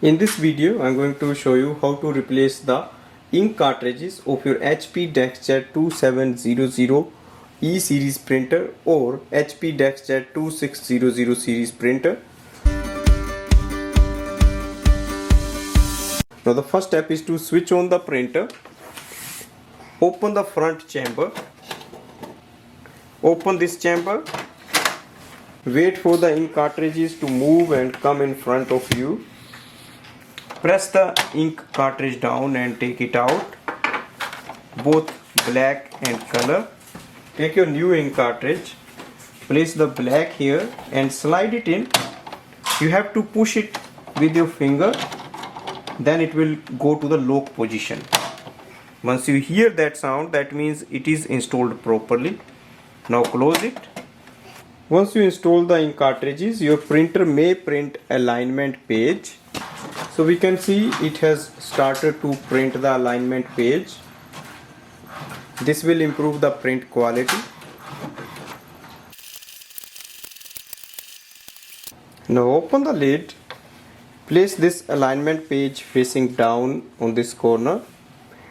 In this video, I'm going to show you how to replace the ink cartridges of your HP DeskJet 2700E series printer or HP DeskJet 2600 series printer. Now the first step is to switch on the printer. Open the front chamber. Open this chamber. Wait for the ink cartridges to move and come in front of you. Press the ink cartridge down and take it out, both black and color. Take your new ink cartridge, place the black here and slide it in. You have to push it with your finger, then it will go to the lock position. Once you hear that sound, that means it is installed properly. Now close it. Once you install the ink cartridges, your printer may print alignment page. So we can see it has started to print the alignment page. This will improve the print quality. Now open the lid. Place this alignment page facing down on this corner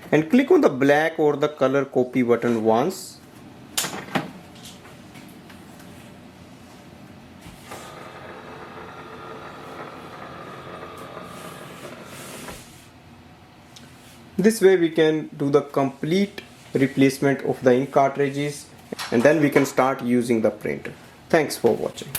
and click on the black or the color copy button once. This way we can do the complete replacement of the ink cartridges and then we can start using the printer. Thanks for watching.